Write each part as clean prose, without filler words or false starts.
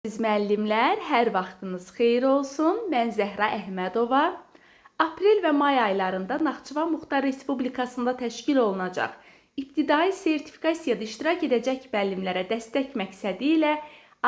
Siz müəllimlər, hər vaxtınız xeyir olsun. Mən Zəhra Əhmədova. Aprel və may aylarında Naxçıvan Muxtar Respublikasında təşkil olunacaq ibtidai sertifikasiyada iştirak edəcək müəllimlərə dəstək məqsədi ilə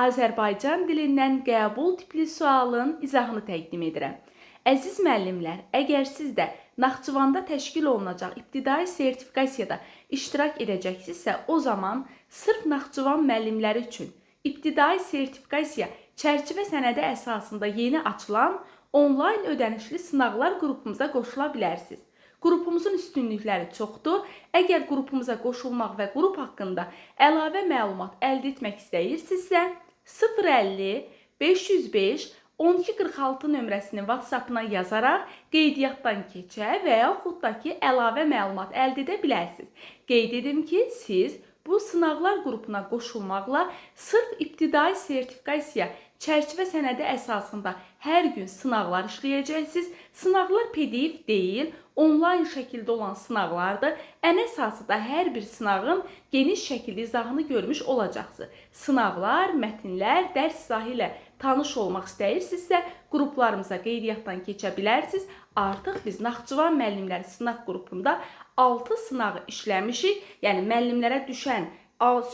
Azərbaycan dilindən qəbul tipli sualın izahını təqdim edirəm. Əziz müəllimlər, əgər siz də Naxçıvanda təşkil olunacaq ibtidai sertifikasiyada iştirak edəcəksinizsə, o zaman sırf Naxçıvan müəllimləri üçün İbtidai sertifikasiya çərçivə sənədi əsasında yeni açılan onlayn ödənişli sınaqlar qrupumuza qoşula bilərsiniz. Qrupumuzun üstünlükləri çoxdur. Əgər qrupumuza qoşulmaq və qrup haqqında əlavə məlumat əldə etmək istəyirsinizsə, 050 505 1246 nömrəsinin WhatsApp-ına yazaraq qeydiyyatdan keçə və yaxud da ki, əlavə məlumat əldə edə bilərsiniz. Qeyd edim ki, siz bu sınaqlar qrupuna qoşulmaqla sırf ibtidai sertifikasiya çərçivə sənədi əsasında hər gün sınaqlar işləyəcəksiniz. Sınaqlar PDF deyil, onlayn şəkildə olan sınaqlardır. Ən əsası da hər bir sınağın geniş şəkildə izahını görmüş olacaqsınız. Sınaqlar, mətnlər, dərs izahı ilə tanış olmaq istəyirsinizsə, qruplarımıza qeydiyyatdan keçə bilərsiniz. Artıq biz Naxçıvan müəllimləri sınaq qrupunda 6 sınağı işləmişik. Yəni müəllimlərə düşən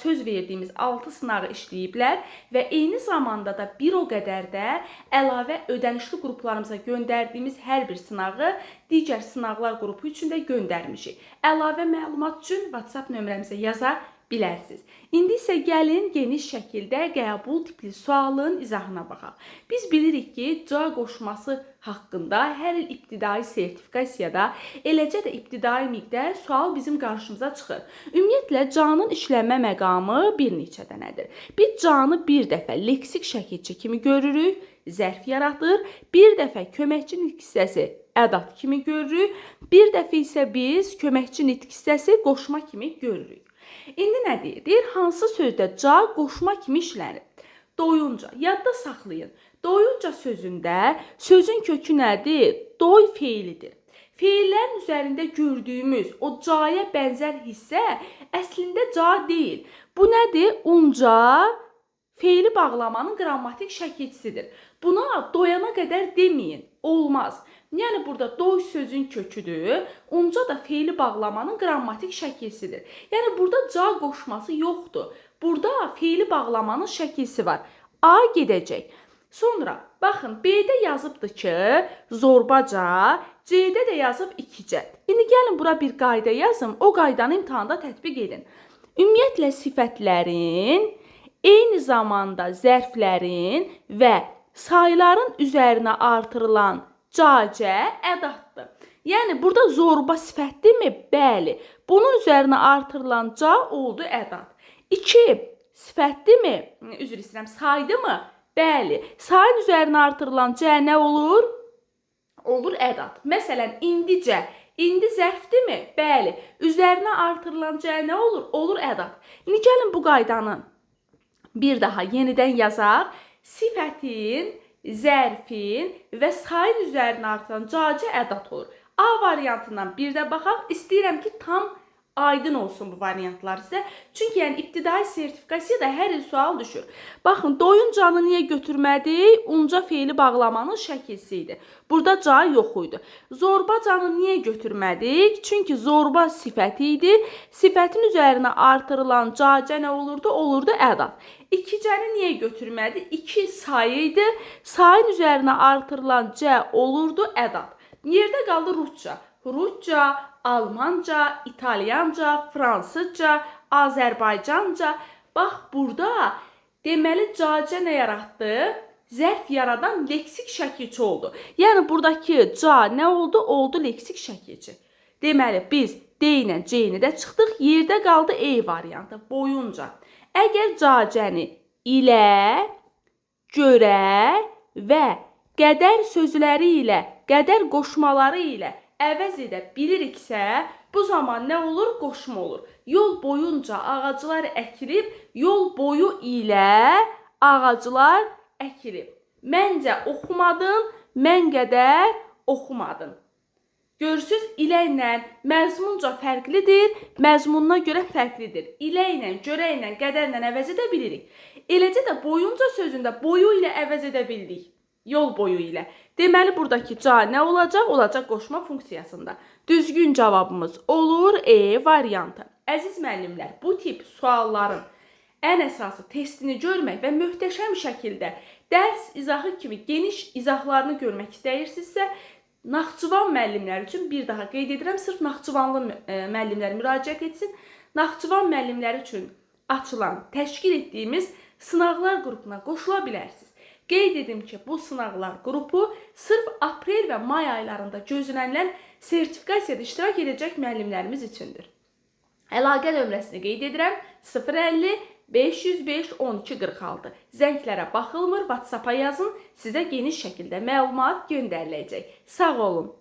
söz verdiyimiz 6 sınağı işləyiblər və eyni zamanda da bir o qədər də əlavə ödənişli qruplarımıza göndərdiyimiz hər bir sınağı digər sınaqlar qrupu üçün də göndərmişik. Əlavə məlumat üçün WhatsApp nömrəmizə yaza bilərsiniz. İndi isə gəlin geniş şəkildə qəbul tipli sualın izahına baxaq. Biz bilirik ki, ca qoşması haqqında hər il ibtidai sertifikasiyada, eləcə də ibtidai miqdar sual bizim qarşımıza çıxır. Ümumiyyətlə, canın işlənmə məqamı bir neçə dənədir. Biz canı bir dəfə leksik şəkilçi kimi görürük, zərf yaradır, bir dəfə köməkçi nitq hissəsi ədat kimi görürük, bir dəfə isə biz köməkçi nitq hissəsi qoşma kimi görürük. İndi nə deyir? Deyir, hansı sözdə ca qoşma kimi işlənir? Doyunca, yadda saxlayın. Doyunca sözündə sözün kökü nədir? Doy feilidir. Feillərin üzərində gördüyümüz o caya bənzər hissə əslində ca deyil. Bu nədir? Unca feili bağlamanın qrammatik şəkilçisidir. Buna doyana qədər deməyin, olmaz. Yəni burada doy sözün köküdür, unca da feili bağlamanın qrammatik şəkilçisidir. Yəni burada ca qoşması yoxdur. Burada feili bağlamanın şəkilçisi var. A gedəcək. Sonra baxın, B-də yazıbdır ki, zorbaca, C-də də yazıb ikicət. İndi gəlin bura bir qayda yazın, o qaydanı imtahanda tətbiq edin. Ümumiyyətlə sifətlərin, eyni zamanda zərflərin və sayıların üzərinə artırılan cacə ədatdır. Yəni, burada zorba sifətdirmi? Bəli. Bunun üzərinə artırılan ca oldu ədat. 2 sifətdirmi? Üzr istəyirəm, saydı-mı? Bəli. Sayın üzərinə artırılan cə nə olur? Olur ədat. Məsələn, indicə. İndi zərfdirmi? Bəli. Üzərinə artırılan cə nə olur? Olur ədat. İndi gəlin bu qaydanı bir daha yenidən yazaq. Sifətin, zərfin və sayın üzərinə artıran cacə ədat olur. A variantından bir də baxaq. İstəyirəm ki, tam aydın olsun bu variantlar sizə. Çünki yəni ibtidai sertifikasiyada hər il sual düşür. Baxın, doyuncanı niyə götürmədik? Unca feili bağlamanın şəkilçisi idi. Burada ca yox idi. Zorbacanı niyə götürmədik? Çünki zorba sifəti idi. Sifətin üzərinə artırılan cacə nə olurdu? Olurdu ədat. İkicəni niyə götürmədi? 2 sayı idi. Sayın üzərinə artırılan cə olurdu ədat. Yerdə qaldı rusca. Rusca, almanca, italyanca, fransızca, azərbaycanca. Bax, burada deməli cacə nə yaratdı? Zərf yaradan leksik şəkilçi oldu. Yəni, buradakı ca nə oldu? Oldu leksik şəkilçi. Deməli, biz D ilə C-ni də çıxdıq. Yerdə qaldı E variantı, boyunca. Əgər cacəni ilə, görə və qədər sözləri ilə, qədər qoşmaları ilə əvəz edə biliriksə, bu zaman nə olur? Qoşma olur. Yol boyunca ağaclar əkilib, yol boyu ilə ağaclar əkilib. Məncə oxumadın, mən qədər oxumadın. Görürsüz, ilə ilə məzmunca fərqlidir, məzmununa görə fərqlidir. İlə ilə, görə ilə, qədərlə əvəz edə bilirik. Eləcə də boyunca sözündə boyu ilə əvəz edə bildik. Yol boyu ilə. Deməli, buradakı ca nə olacaq? Olacaq qoşma funksiyasında. Düzgün cavabımız olur E variantı. Əziz müəllimlər, bu tip sualların ən əsası testini görmək və möhtəşəm şəkildə dərs izahı kimi geniş izahlarını görmək istəyirsinizsə, Naxçıvan müəllimləri üçün bir daha qeyd edirəm, sırf Naxçıvanlı müəllimlər müraciət etsin. Naxçıvan müəllimləri üçün açılan, təşkil etdiyimiz sınaqlar qrupuna qoşula bilərsiniz. Qeyd edim ki, bu sınaqlar qrupu sırf aprel və may aylarında gözlənilən sertifikasiyada iştirak edəcək müəllimlərimiz üçündür. Əlaqə nömrəsini qeyd edirəm, 050 505 1246. Zənglərə baxılmır, WhatsApp-a yazın, sizə geniş şəkildə məlumat göndəriləcək. Sağ olun.